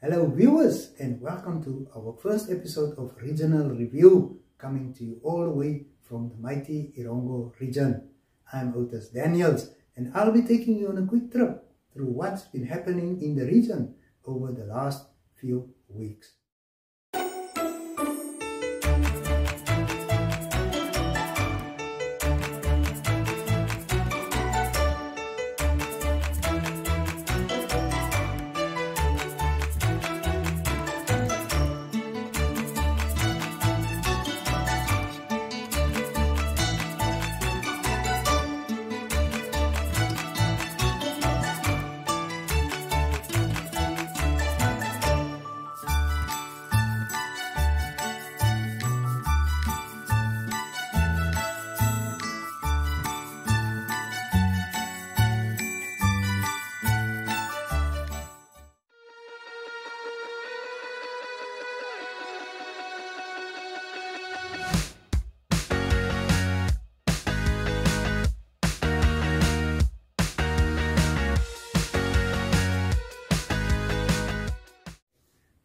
Hello viewers, and welcome to our first episode of Regional Review, coming to you all the way from the mighty Erongo region. I'm Otis Daniels, and I'll be taking you on a quick trip through what's been happening in the region over the last few weeks.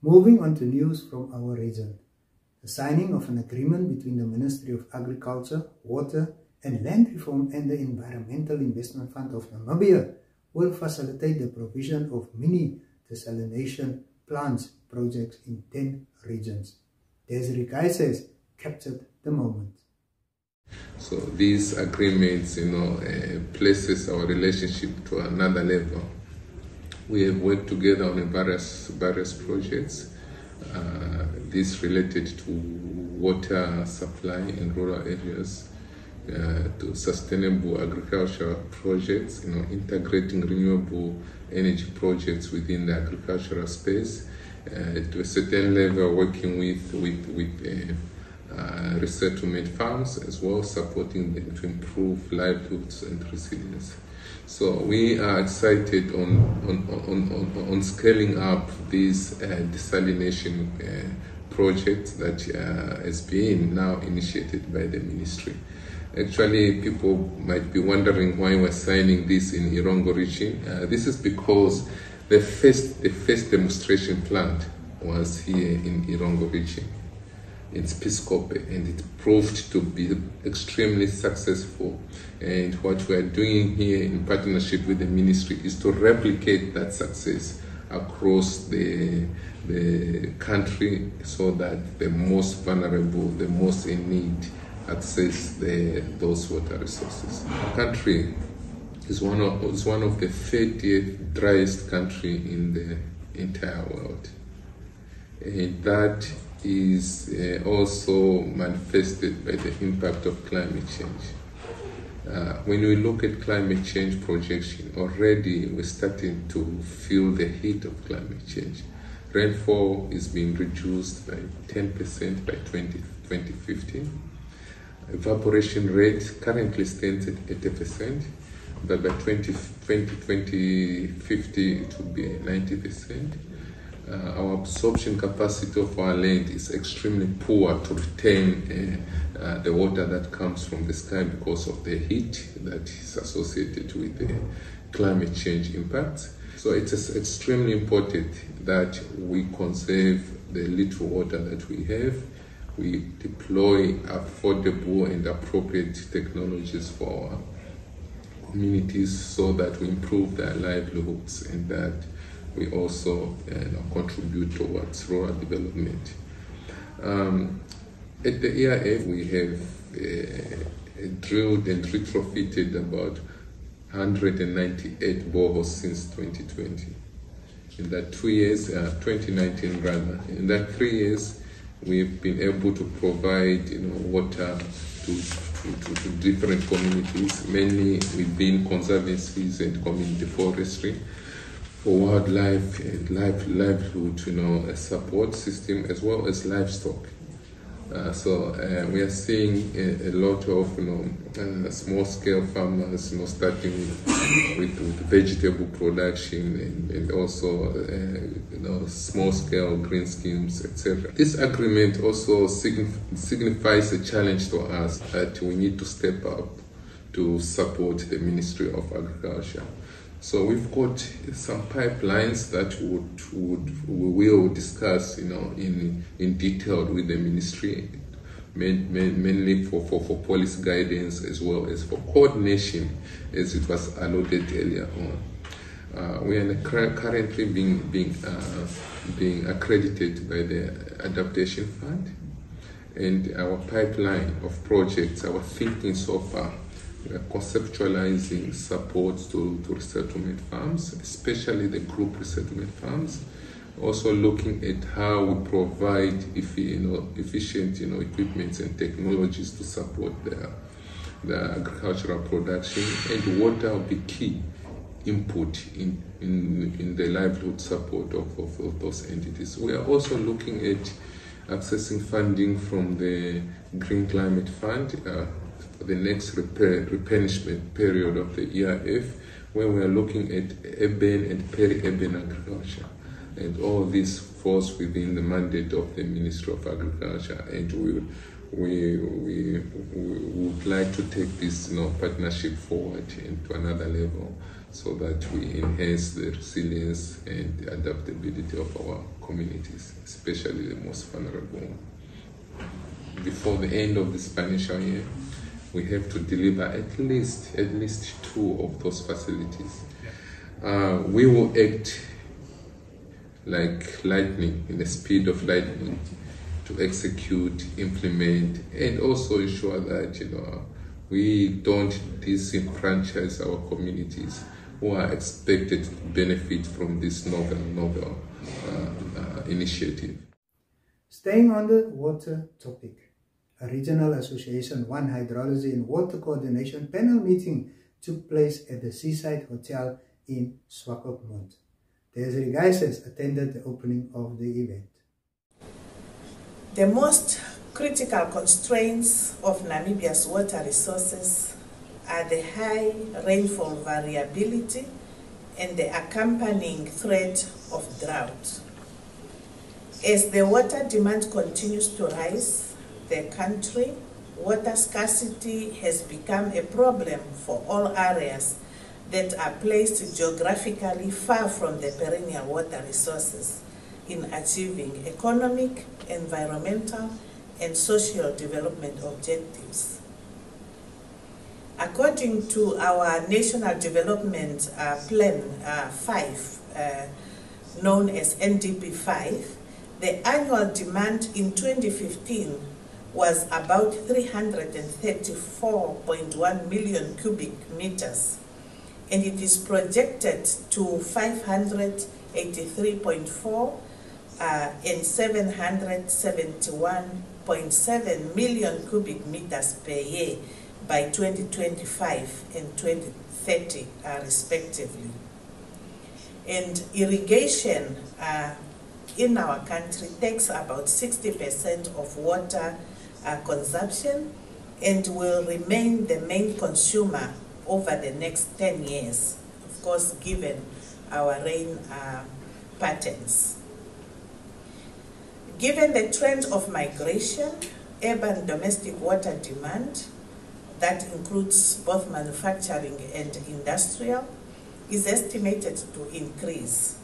Moving on to news from our region. The signing of an agreement between the Ministry of Agriculture, Water and Land Reform and the Environmental Investment Fund of Namibia will facilitate the provision of mini desalination plants projects in 10 regions. Desiree Kaises captured the moment. So these agreements, places our relationship to another level. We have worked together on various projects. This related to water supply in rural areas, to sustainable agricultural projects, integrating renewable energy projects within the agricultural space. To a certain level, working with resettlement farms as well, supporting them to improve livelihoods and resilience. So we are excited on scaling up this desalination project that has been now initiated by the ministry. Actually, people might be wondering why we're signing this in Erongo region. This is because the first demonstration plant was here in Erongo region. It's Piscope, and it proved to be extremely successful. And what we are doing here in partnership with the ministry is to replicate that success across the country so that the most vulnerable, the most in need, access those water resources. Our country is one of the 30th driest country in the entire world. And that is also manifested by the impact of climate change. When we look at climate change projection, already we're starting to feel the heat of climate change. Rainfall is being reduced by 10% by 2050. Evaporation rate currently stands at 80%, but by 2050 it will be 90%. Our absorption capacity of our land is extremely poor to retain the water that comes from the sky because of the heat that is associated with the climate change impacts. So it is extremely important that we conserve the little water that we have. We deploy affordable and appropriate technologies for our communities so that we improve their livelihoods and that we also contribute towards rural development. At the EIF, we have drilled and retrofitted about 198 boreholes since 2020. In that 2 years, 2019 rather, in that 3 years, we've been able to provide water to different communities, mainly within conservancies and community forestry, for wildlife and livelihood, a support system as well as livestock. So we are seeing a lot of small-scale farmers, starting with vegetable production and also small-scale green schemes, etc. This agreement also signifies a challenge to us that we need to step up to support the Ministry of Agriculture. So we've got some pipelines that we will discuss, in detail with the ministry, mainly for policy guidance as well as for coordination, as it was alluded earlier on. We are currently being accredited by the Adaptation Fund, and our pipeline of projects, our thinking so far, we are conceptualizing support to resettlement farms, especially the group resettlement farms. Also looking at how we provide efficient equipment and technologies to support the agricultural production, and water will be key input in the livelihood support of those entities. We are also looking at accessing funding from the Green Climate Fund for the next replenishment period of the ERF, where we are looking at urban and peri-urban agriculture. And all this falls within the mandate of the Ministry of Agriculture, and we would like to take this partnership forward into another level, so that we enhance the resilience and the adaptability of our communities, especially the most vulnerable. Before the end of this financial year, we have to deliver at least 2 of those facilities. We will act like lightning, in the speed of lightning, to execute, implement, and also ensure that we don't disenfranchise our communities who are expected to benefit from this novel initiative. Staying on the water topic, a Regional Association 1 Hydrology and Water Coordination panel meeting took place at the Seaside Hotel in Swakopmund. Desiree Geises attended the opening of the event. The most critical constraints of Namibia's water resources are the high rainfall variability and the accompanying threat of drought. As the water demand continues to rise, the country water scarcity has become a problem for all areas that are placed geographically far from the perennial water resources in achieving economic, environmental, and social development objectives. According to our National Development Plan 5, known as NDP 5, the annual demand in 2015 was about 334.1 million cubic meters, and it is projected to 583.4 and 771.7 million cubic meters per year by 2025 and 2030 respectively. And irrigation in our country takes about 60% of water consumption and will remain the main consumer over the next 10 years, of course, given our rain patterns. Given the trend of migration, urban domestic water demand, that includes both manufacturing and industrial, is estimated to increase.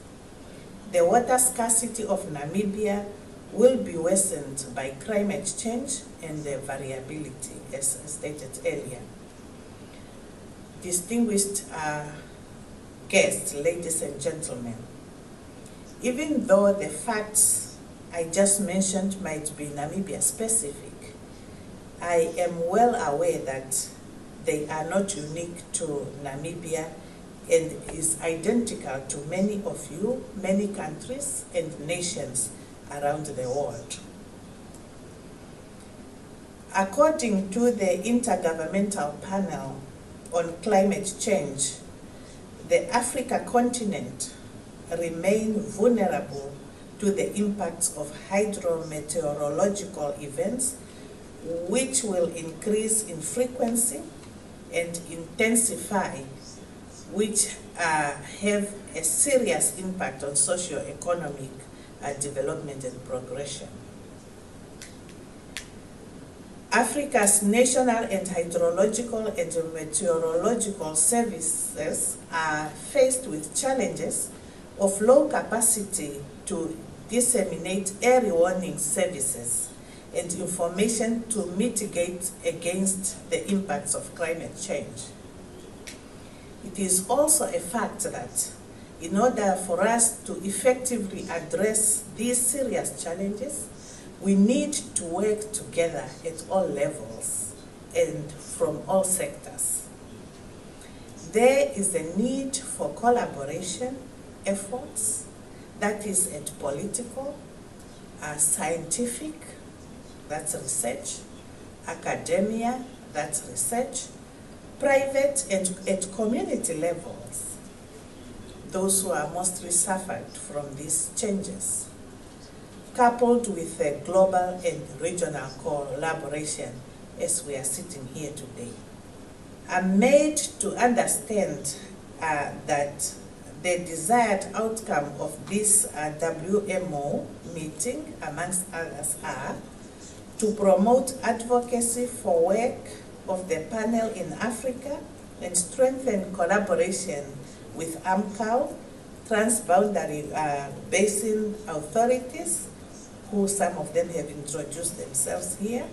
The water scarcity of Namibia will be worsened by climate change and the variability, as stated earlier. Distinguished guests, ladies and gentlemen, even though the facts I just mentioned might be Namibia specific, I am well aware that they are not unique to Namibia and is identical to many of you, many countries and nations around the world. According to the Intergovernmental Panel on Climate Change, the Africa continent remains vulnerable to the impacts of hydrometeorological events, which will increase in frequency and intensify, which have a serious impact on socio-economic development and progression. Africa's national and hydrological and meteorological services are faced with challenges of low capacity to disseminate early warning services and information to mitigate against the impacts of climate change. It is also a fact that in order for us to effectively address these serious challenges, we need to work together at all levels and from all sectors. There is a need for collaboration efforts, that is at political, scientific, that's research, academia, that's research, private and at community levels, those who are mostly suffered from these changes, coupled with a global and regional collaboration as we are sitting here today. I'm made to understand that the desired outcome of this WMO meeting, amongst others, are to promote advocacy for work of the panel in Africa and strengthen collaboration with AMCAO, transboundary basin authorities, who some of them have introduced themselves here,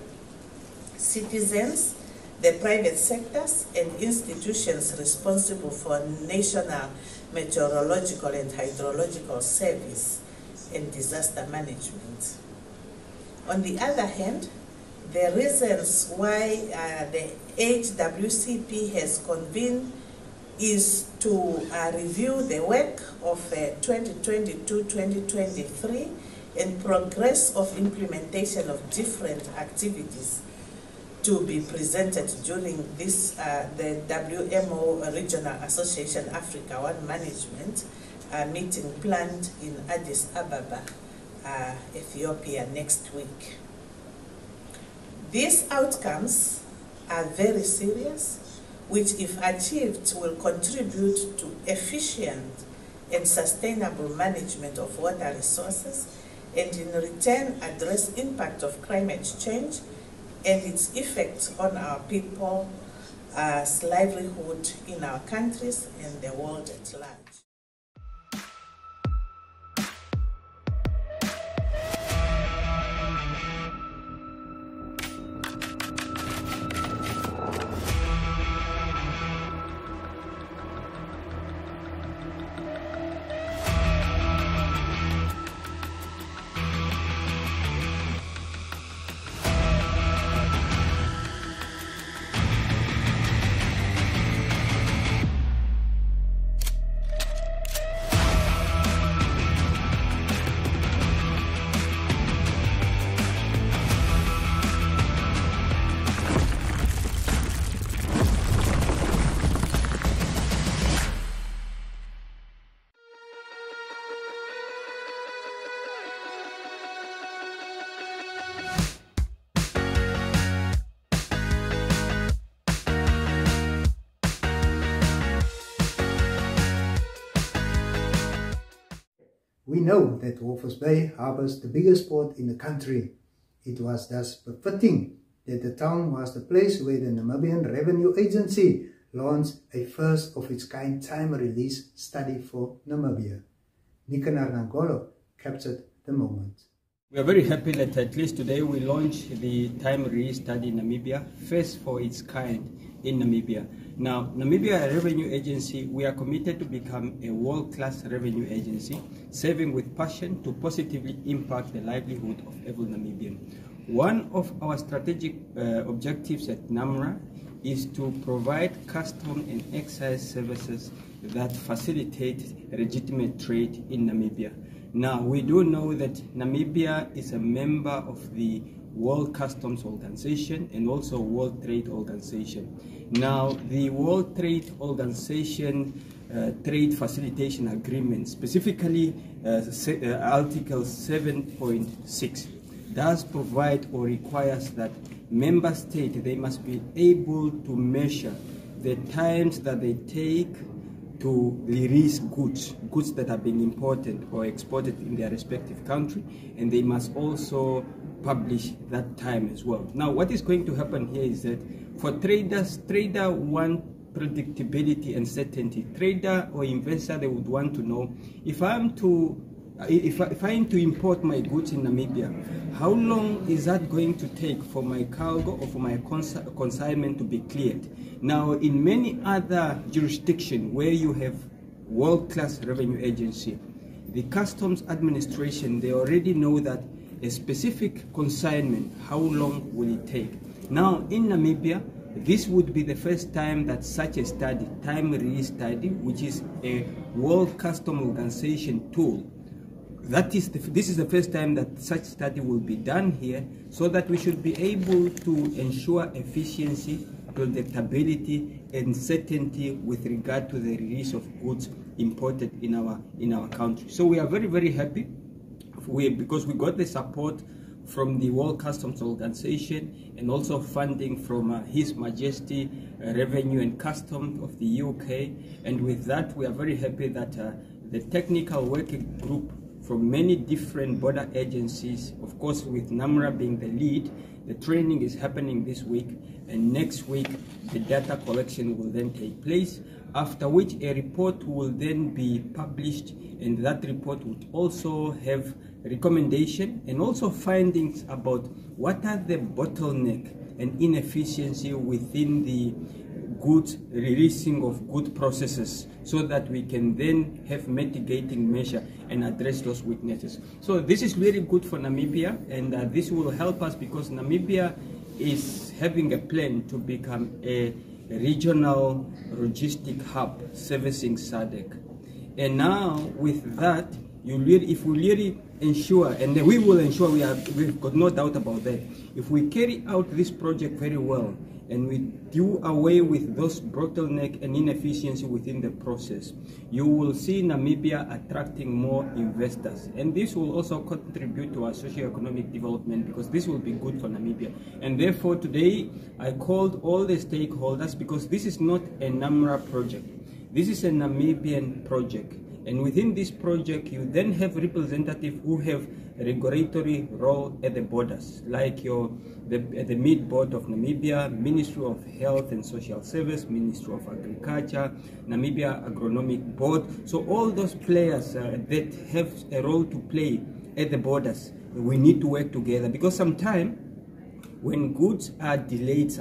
citizens, the private sectors, and institutions responsible for national meteorological and hydrological service and disaster management. On the other hand, the reasons why the HWCP has convened is to review the work of 2022-2023 and progress of implementation of different activities to be presented during this, the WMO Regional Association Africa One Management meeting planned in Addis Ababa, Ethiopia next week. These outcomes are very serious, which if achieved will contribute to efficient and sustainable management of water resources and in return address impact of climate change and its effect on our people's livelihood in our countries and the world at large. We know that Walvis Bay harbors the biggest port in the country. It was thus befitting that the town was the place where the Namibian Revenue Agency launched a first-of-its-kind time-release study for Namibia. Nika Narnangolo captured the moment. We are very happy that at least today we launch the time-release study in Namibia, first for its kind in Namibia. Now, Namibia Revenue Agency, we are committed to become a world-class revenue agency, serving with passion to positively impact the livelihood of every Namibian. One of our strategic objectives at NAMRA is to provide custom and excise services that facilitate legitimate trade in Namibia. Now, we do know that Namibia is a member of the World Customs Organization and also World Trade Organization. Now, the World Trade Organization Trade Facilitation Agreement, specifically Article 7.6, does provide or requires that member states, they must be able to measure the times that they take to release goods that are being imported or exported in their respective country, and they must also publish that time as well. Now, what is going to happen here is that for traders, trader want predictability and certainty. Trader or investor, they would want to know, if I am to import my goods in Namibia, how long is that going to take for my cargo or for my consignment to be cleared? Now, in many other jurisdictions where you have world-class revenue agency, the customs administration, they already know that a specific consignment, how long will it take? Now, in Namibia, this would be the first time that such a study, time release study, which is a World Customs Organization tool, this is the first time that such study will be done here, so that we should be able to ensure efficiency, predictability, and certainty with regard to the release of goods imported in our country. So we are very, very happy because we got the support from the World Customs Organization and also funding from His Majesty Revenue and Customs of the UK. And with that, we are very happy that the technical working group from many different border agencies, of course with NAMRA being the lead, the training is happening this week, and next week the data collection will then take place, after which a report will then be published, and that report would also have recommendation and also findings about what are the bottleneck and inefficiency within the goods releasing of good processes, so that we can then have mitigating measure and address those weaknesses. So this is really good for Namibia, and this will help us because Namibia is having a plan to become a regional logistic hub servicing SADC. And now with that, if we really ensure, and we will ensure, we've got no doubt about that, if we carry out this project very well, and we do away with those bottleneck and inefficiency within the process, you will see Namibia attracting more investors. And this will also contribute to our socio-economic development, because this will be good for Namibia. And therefore today I called all the stakeholders, because this is not a NAMRA project. This is a Namibian project. And within this project, you then have representatives who have a regulatory role at the borders, like the Meat Board of Namibia, Ministry of Health and Social Service, Ministry of Agriculture, Namibia Agronomic Board. So all those players that have a role to play at the borders, we need to work together, because sometimes when goods are delayed,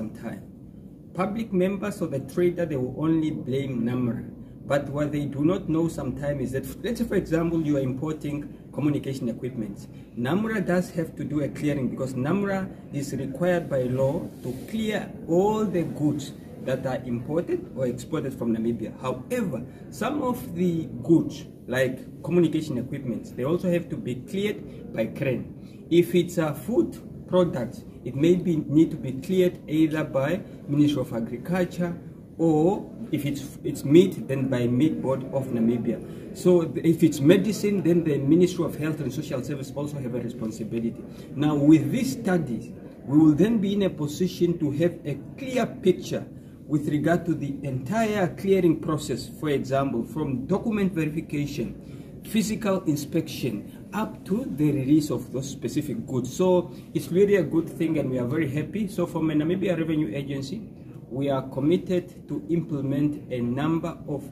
public members or the trader, they will only blame NAMRA. But what they do not know sometimes is that, let's say for example, you are importing communication equipment. NAMRA does have to do a clearing, because NAMRA is required by law to clear all the goods that are imported or exported from Namibia. However, some of the goods, like communication equipment, they also have to be cleared by crane. If it's a food product, it may need to be cleared either by Ministry of Agriculture, or if it's meat, then by Meat Board of Namibia. So if it's medicine, then the Ministry of Health and Social Service also have a responsibility. Now with this study, we will then be in a position to have a clear picture with regard to the entire clearing process, for example, from document verification, physical inspection, up to the release of those specific goods. So it's really a good thing, and we are very happy. So from a Namibia Revenue Agency, we are committed to implement a number of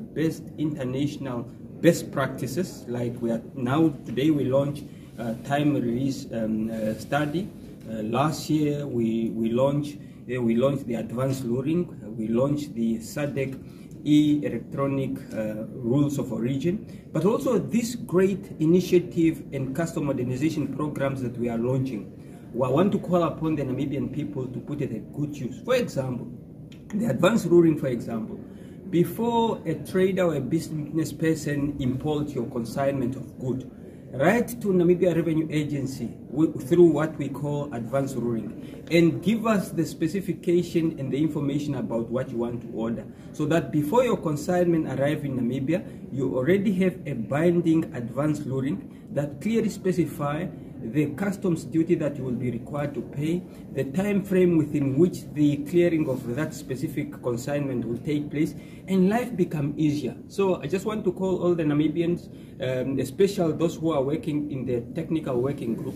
international best practices. Like today we launched time release study. Last year we launched the advanced luring. We launched the SADC electronic rules of origin, but also this great initiative and custom modernization programs that we are launching. I want to call upon the Namibian people to put it at good use. For example, the advanced ruling, for example, before a trader or a business person imports your consignment of goods, write to Namibia Revenue Agency through what we call advanced ruling, and give us the specification and the information about what you want to order, so that before your consignment arrives in Namibia, you already have a binding advanced ruling that clearly specifies the customs duty that you will be required to pay, the time frame within which the clearing of that specific consignment will take place, and life become easier. So I just want to call all the Namibians, especially those who are working in the technical working group,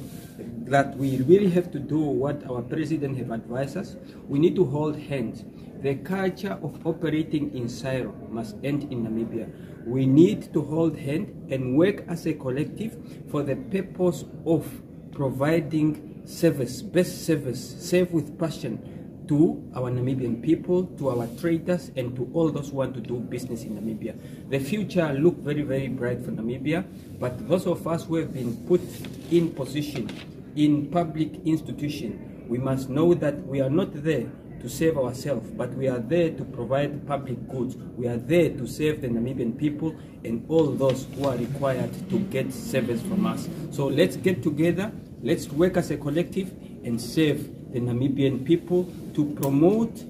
that we really have to do what our president have advised us. We need to hold hands. The culture of operating in silo must end in Namibia. We need to hold hands and work as a collective for the purpose of providing service, best service, serve with passion to our Namibian people, to our traders, and to all those who want to do business in Namibia. The future looks very, very bright for Namibia, but those of us who have been put in position in public institutions, we must know that we are not there to save ourselves, but we are there to provide public goods. We are there to serve the Namibian people and all those who are required to get service from us. So let's get together, let's work as a collective and serve the Namibian people to promote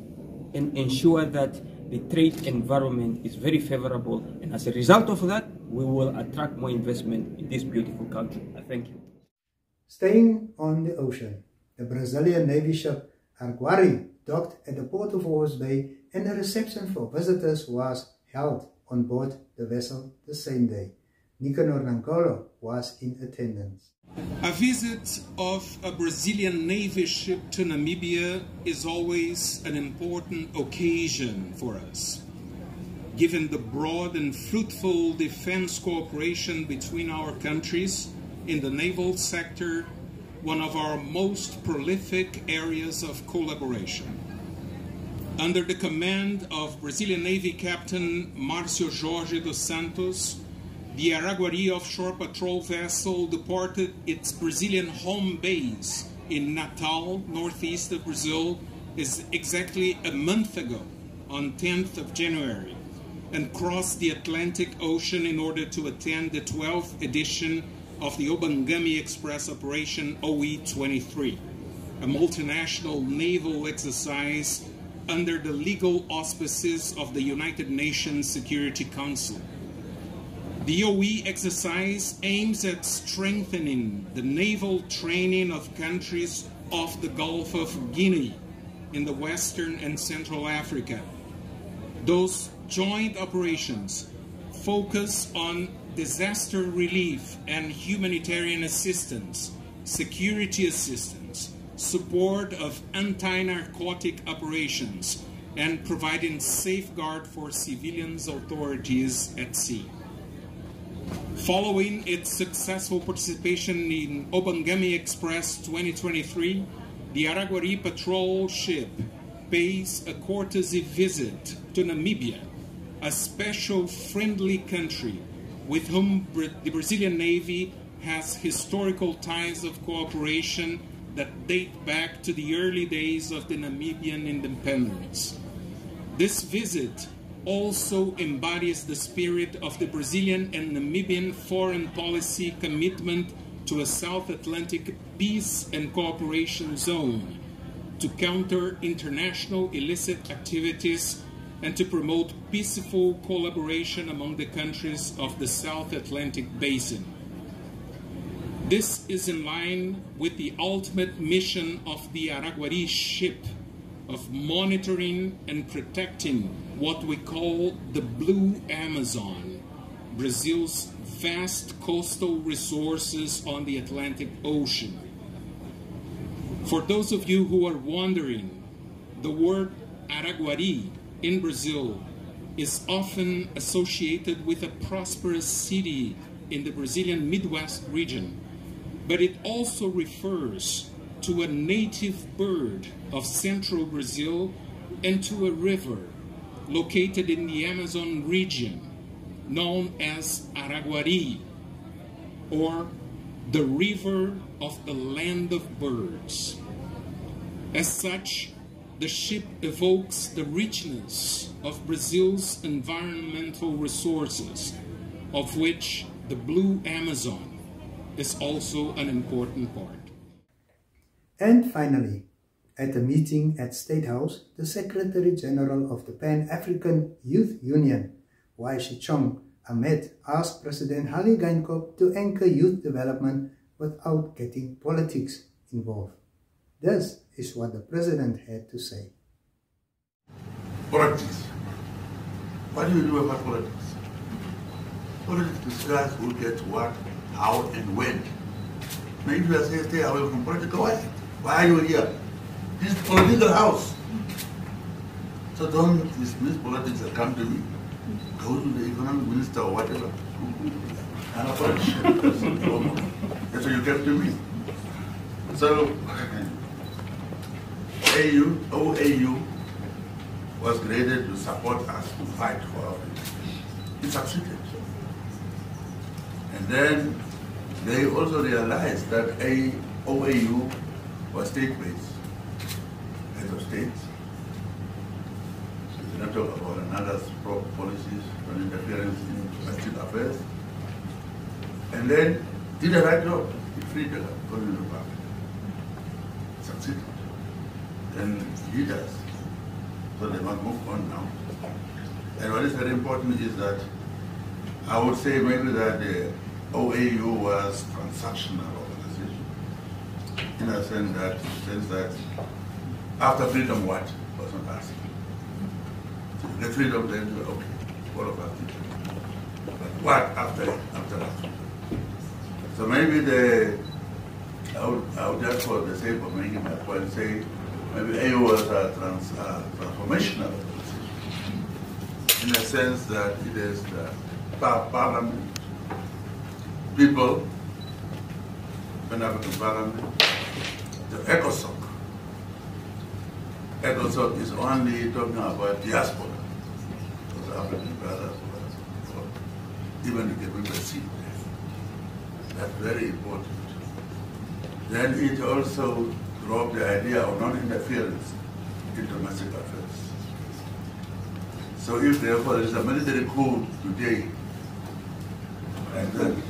and ensure that the trade environment is very favorable. And as a result of that, we will attract more investment in this beautiful country. I thank you. Staying on the ocean, the Brazilian Navy ship Araguari docked at the port of Walvis Bay, and a reception for visitors was held on board the vessel the same day. Nicanor Nankolo was in attendance. A visit of a Brazilian Navy ship to Namibia is always an important occasion for us. Given the broad and fruitful defense cooperation between our countries in the naval sector, one of our most prolific areas of collaboration. Under the command of Brazilian Navy Captain Márcio Jorge dos Santos, the Araguari offshore patrol vessel departed its Brazilian home base in Natal, northeast of Brazil, is exactly a month ago, on 10th of January, and crossed the Atlantic Ocean in order to attend the 12th edition of the Obangami Express Operation OE-23, a multinational naval exercise under the legal auspices of the United Nations Security Council. The OE exercise aims at strengthening the naval training of countries off the Gulf of Guinea in the Western and Central Africa. Those joint operations focus on disaster relief and humanitarian assistance, security assistance, support of anti-narcotic operations, and providing safeguard for civilians authorities at sea. Following its successful participation in Obangami Express 2023, the Araguari patrol ship pays a courtesy visit to Namibia, a special friendly country with whom the Brazilian Navy has historical ties of cooperation that date back to the early days of the Namibian independence. This visit also embodies the spirit of the Brazilian and Namibian foreign policy commitment to a South Atlantic peace and cooperation zone, to counter international illicit activities and to promote peaceful collaboration among the countries of the South Atlantic Basin. This is in line with the ultimate mission of the Araguari ship of monitoring and protecting what we call the Blue Amazon, Brazil's vast coastal resources on the Atlantic Ocean. For those of you who are wondering, the word Araguari in Brazil is often associated with a prosperous city in the Brazilian Midwest region, but it also refers to a native bird of central Brazil and to a river located in the Amazon region known as Araguari, or the river of the land of birds. As such, the ship evokes the richness of Brazil's environmental resources, of which the Blue Amazon is also an important part. And finally, at a meeting at State House, the Secretary General of the Pan-African Youth Union, Waishichong Ahmed, asked President Haile Geingob to anchor youth development without getting politics involved. This is what the President had to say. Politics. What do you do about politics? Politics discuss who gets what, how, and when. Maybe you say stay away from politics. Go ahead. Why are you here? This is political house. So don't dismiss politics and come to me. Go to the economic minister or whatever. I'm a politician. That's what you came to me. So OAU was created to support us to fight for our freedom. It succeeded. And then they also realized that OAU was state-based, head of states. So we not talk about another policies on interference in domestic affairs. And then did the right job. It freed the Colonial Republic. Succeeded. And leaders. So they must move on now. And what is very important is that I would say maybe that the OAU was transactional organization in a sense that after freedom what was not asked. So you get freedom, then you okay, all of us did. But what after that? So maybe I would just for the sake of making my point say maybe AU was a transformational organization in a sense that it is the parliament, people, Pan-African Parliament, the ECOSOC. ECOSOC is only talking about diaspora, those African brothers, even if they people see there. That's very important. Then it also dropped the idea of non-interference in domestic affairs. So if therefore there is a military coup today, and then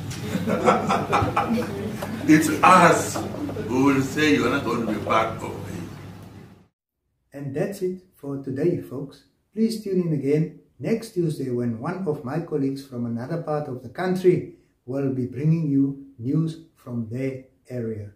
it's us who will say you are not going to be part of it. And that's it for today, folks. Please tune in again next Tuesday when one of my colleagues from another part of the country will be bringing you news from their area.